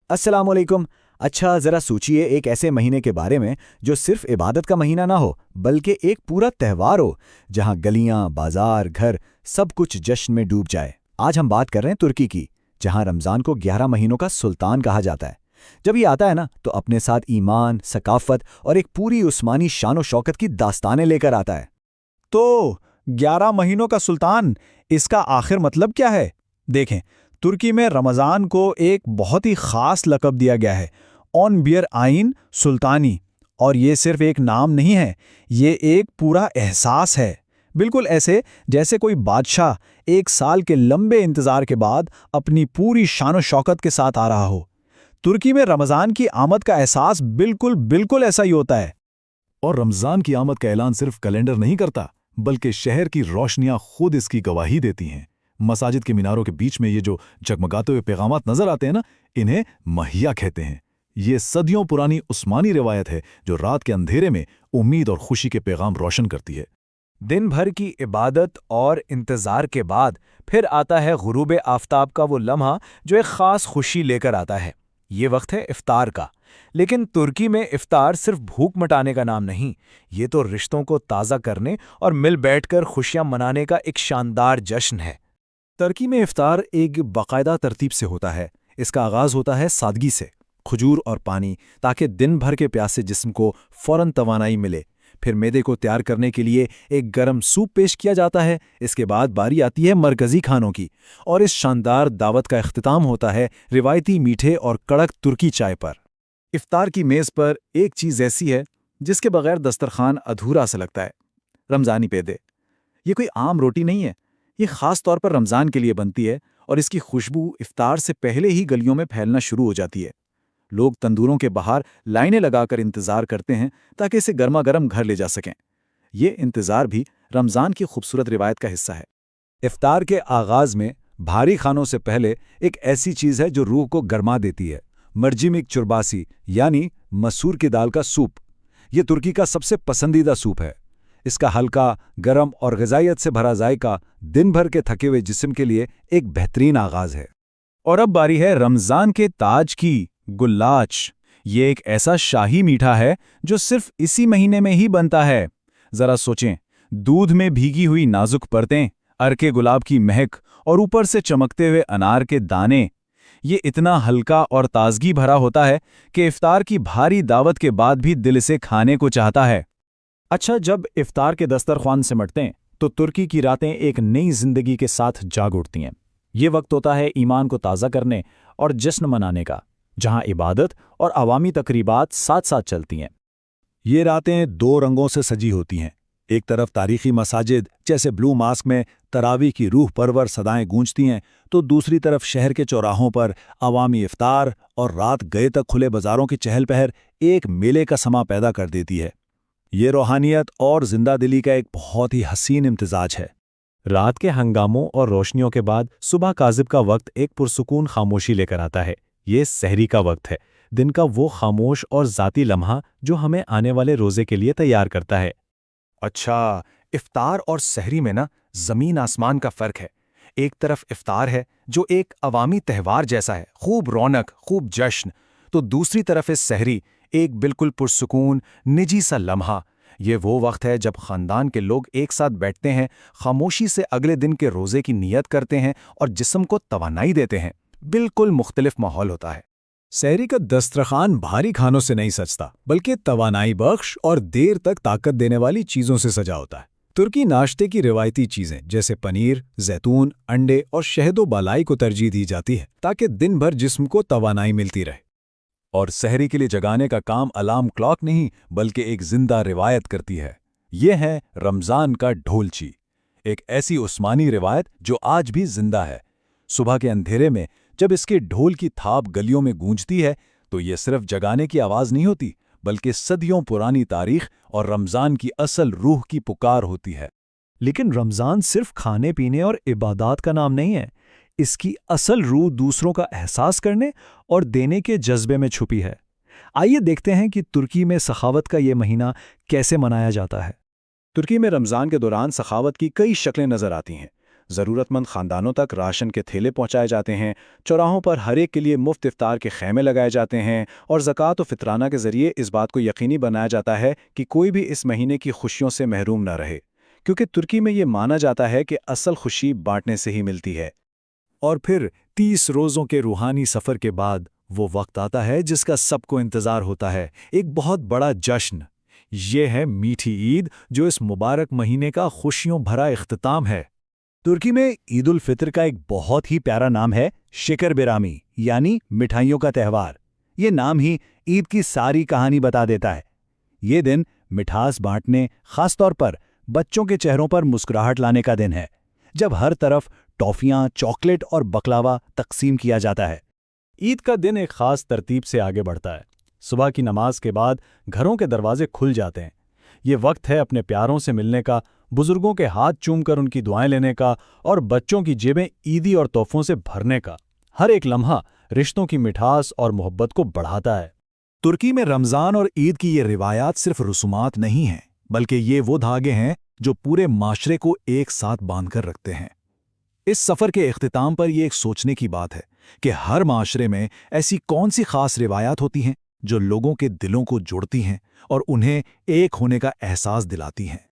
السلام علیکم۔ اچھا ذرا سوچئے ایک ایسے مہینے کے بارے میں جو صرف عبادت کا مہینہ نہ ہو بلکہ ایک پورا تہوار ہو، جہاں گلیاں، بازار، گھر سب کچھ جشن میں ڈوب جائے۔ آج ہم بات کر رہے ہیں ترکی کی، جہاں رمضان کو 11 مہینوں کا سلطان کہا جاتا ہے۔ جب یہ آتا ہے نا تو اپنے ساتھ ایمان، ثقافت اور ایک پوری عثمانی شان و شوکت کی داستانیں لے کر آتا ہے۔ تو 11 مہینوں کا سلطان، اس کا آخر مطلب کیا ہے؟ دیکھیں، ترکی میں رمضان کو ایک بہت ہی خاص لقب دیا گیا ہے، اون بیئر آئین سلطانی، اور یہ صرف ایک نام نہیں ہے، یہ ایک پورا احساس ہے۔ بالکل ایسے جیسے کوئی بادشاہ ایک سال کے لمبے انتظار کے بعد اپنی پوری شان و شوکت کے ساتھ آ رہا ہو۔ ترکی میں رمضان کی آمد کا احساس بالکل ایسا ہی ہوتا ہے۔ اور رمضان کی آمد کا اعلان صرف کیلنڈر نہیں کرتا، بلکہ شہر کی روشنیاں خود اس کی گواہی دیتی ہیں۔ مساجد کے میناروں کے بیچ میں یہ جو جگمگاتے ہوئے پیغامات نظر آتے ہیں نا، انہیں مہیا کہتے ہیں۔ یہ صدیوں پرانی عثمانی روایت ہے جو رات کے اندھیرے میں امید اور خوشی کے پیغام روشن کرتی ہے۔ دن بھر کی عبادت اور انتظار کے بعد پھر آتا ہے غروب آفتاب کا وہ لمحہ جو ایک خاص خوشی لے کر آتا ہے۔ یہ وقت ہے افطار کا۔ لیکن ترکی میں افطار صرف بھوک مٹانے کا نام نہیں، یہ تو رشتوں کو تازہ کرنے اور مل بیٹھ کر خوشیاں منانے کا ایک شاندار جشن ہے۔ ترکی میں افطار ایک باقاعدہ ترتیب سے ہوتا ہے۔ اس کا آغاز ہوتا ہے سادگی سے، کھجور اور پانی، تاکہ دن بھر کے پیاسے جسم کو فوراً توانائی ملے۔ پھر معدے کو تیار کرنے کے لیے ایک گرم سوپ پیش کیا جاتا ہے۔ اس کے بعد باری آتی ہے مرکزی کھانوں کی، اور اس شاندار دعوت کا اختتام ہوتا ہے روایتی میٹھے اور کڑک ترکی چائے پر۔ افطار کی میز پر ایک چیز ایسی ہے جس کے بغیر دسترخوان ادھورا سا لگتا ہے، رمضانی پیدے۔ یہ کوئی عام روٹی نہیں ہے، یہ خاص طور پر رمضان کے لیے بنتی ہے، اور اس کی خوشبو افطار سے پہلے ہی گلیوں میں پھیلنا شروع ہو جاتی ہے۔ لوگ تندوروں کے باہر لائنیں لگا کر انتظار کرتے ہیں تاکہ اسے گرما گرم گھر لے جا سکیں۔ یہ انتظار بھی رمضان کی خوبصورت روایت کا حصہ ہے۔ افطار کے آغاز میں بھاری کھانوں سے پہلے ایک ایسی چیز ہے جو روح کو گرما دیتی ہے، مرجیمک چرباسی یعنی مسور کی دال کا سوپ۔ یہ ترکی کا سب سے پسندیدہ سوپ ہے۔ اس کا ہلکا، گرم اور غذائیت سے بھرا ذائقہ دن بھر کے تھکے ہوئے جسم کے لیے ایک بہترین آغاز ہے۔ اور اب باری ہے رمضان کے تاج کی، گلاچ۔ یہ ایک ایسا شاہی میٹھا ہے جو صرف اسی مہینے میں ہی بنتا ہے۔ ذرا سوچیں، دودھ میں بھیگی ہوئی نازک پرتیں، ارکے گلاب کی مہک، اور اوپر سے چمکتے ہوئے انار کے دانے۔ یہ اتنا ہلکا اور تازگی بھرا ہوتا ہے کہ افطار کی بھاری دعوت کے بعد بھی دل اسے کھانے کو چاہتا ہے۔ اچھا، جب افطار کے دسترخوان سمٹتے ہیں تو ترکی کی راتیں ایک نئی زندگی کے ساتھ جاگ اٹھتی ہیں۔ یہ وقت ہوتا ہے ایمان کو تازہ کرنے اور جشن منانے کا، جہاں عبادت اور عوامی تقریبات ساتھ ساتھ چلتی ہیں۔ یہ راتیں دو رنگوں سے سجی ہوتی ہیں۔ ایک طرف تاریخی مساجد جیسے بلو ماسک میں تراویح کی روح پرور صدائیں گونجتی ہیں، تو دوسری طرف شہر کے چوراہوں پر عوامی افطار اور رات گئے تک کھلے بازاروں کی چہل پہل ایک میلے کا سما پیدا کر دیتی ہے۔ یہ روحانیت اور زندہ دلی کا ایک بہت ہی حسین امتزاج ہے۔ رات کے ہنگاموں اور روشنیوں کے بعد صبح کاذب کا وقت ایک پرسکون خاموشی لے کر آتا ہے۔ یہ سحری کا وقت ہے، دن کا وہ خاموش اور ذاتی لمحہ جو ہمیں آنے والے روزے کے لیے تیار کرتا ہے۔ اچھا، افطار اور سحری میں نا زمین آسمان کا فرق ہے۔ ایک طرف افطار ہے جو ایک عوامی تہوار جیسا ہے، خوب رونق، خوب جشن، تو دوسری طرف ہے سحری، ایک بالکل پرسکون، نجی سا لمحہ۔ یہ وہ وقت ہے جب خاندان کے لوگ ایک ساتھ بیٹھتے ہیں، خاموشی سے اگلے دن کے روزے کی نیت کرتے ہیں اور جسم کو توانائی دیتے ہیں۔ بالکل مختلف ماحول ہوتا ہے۔ سحری کا دسترخوان بھاری کھانوں سے نہیں سجتا، بلکہ توانائی بخش اور دیر تک طاقت دینے والی چیزوں سے سجا ہوتا ہے۔ ترکی ناشتے کی روایتی چیزیں جیسے پنیر، زیتون، انڈے اور شہد و بالائی کو ترجیح دی جاتی ہے تاکہ دن بھر جسم کو توانائی ملتی رہے۔ اور سحری کے لیے جگانے کا کام الارم کلاک نہیں بلکہ ایک زندہ روایت کرتی ہے۔ یہ ہے رمضان کا ڈھولچی، ایک ایسی عثمانی روایت جو آج بھی زندہ ہے۔ صبح کے اندھیرے میں جب اس کے ڈھول کی تھاپ گلیوں میں گونجتی ہے تو یہ صرف جگانے کی آواز نہیں ہوتی، بلکہ صدیوں پرانی تاریخ اور رمضان کی اصل روح کی پکار ہوتی ہے۔ لیکن رمضان صرف کھانے پینے اور عبادات کا نام نہیں ہے، اس کی اصل روح دوسروں کا احساس کرنے اور دینے کے جذبے میں چھپی ہے۔ آئیے دیکھتے ہیں کہ ترکی میں سخاوت کا یہ مہینہ کیسے منایا جاتا ہے۔ ترکی میں رمضان کے دوران سخاوت کی کئی شکلیں نظر آتی ہیں۔ ضرورت مند خاندانوں تک راشن کے تھیلے پہنچائے جاتے ہیں، چوراہوں پر ہر ایک کے لیے مفت افطار کے خیمے لگائے جاتے ہیں، اور زکوٰۃ و فطرانہ کے ذریعے اس بات کو یقینی بنایا جاتا ہے کہ کوئی بھی اس مہینے کی خوشیوں سے محروم نہ رہے، کیونکہ ترکی میں یہ مانا جاتا ہے کہ اصل خوشی بانٹنے سے ہی ملتی ہے۔ اور پھر 30 روزوں کے روحانی سفر کے بعد وہ وقت آتا ہے جس کا سب کو انتظار ہوتا ہے، ایک بہت بڑا جشن۔ یہ ہے میٹھی عید، جو اس مبارک مہینے کا خوشیوں بھرا اختتام ہے۔ ترکی میں عید الفطر کا ایک بہت ہی پیارا نام ہے شکر بیرامی، یعنی مٹھائیوں کا تہوار۔ یہ نام ہی عید کی ساری کہانی بتا دیتا ہے۔ یہ دن مٹھاس بانٹنے، خاص طور پر بچوں کے چہروں پر مسکراہٹ لانے کا دن ہے، جب ہر طرف ٹافیاں، چاکلیٹ اور بکلاوا تقسیم کیا جاتا ہے۔ عید کا دن ایک خاص ترتیب سے آگے بڑھتا ہے۔ صبح کی نماز کے بعد گھروں کے دروازے کھل جاتے ہیں۔ یہ وقت ہے اپنے پیاروں سے ملنے کا، بزرگوں کے ہاتھ چوم کر ان کی دعائیں لینے کا، اور بچوں کی جیبیں عیدی اور تحفوں سے بھرنے کا۔ ہر ایک لمحہ رشتوں کی مٹھاس اور محبت کو بڑھاتا ہے۔ ترکی میں رمضان اور عید کی یہ روایات صرف رسومات نہیں ہیں، بلکہ یہ وہ دھاگے ہیں جو پورے معاشرے کو ایک ساتھ باندھ کر رکھتے ہیں۔ اس سفر کے اختتام پر یہ ایک سوچنے کی بات ہے کہ ہر معاشرے میں ایسی کون سی خاص روایات ہوتی ہیں جو لوگوں کے دلوں کو جوڑتی ہیں اور انہیں ایک ہونے کا احساس دلاتی ہیں۔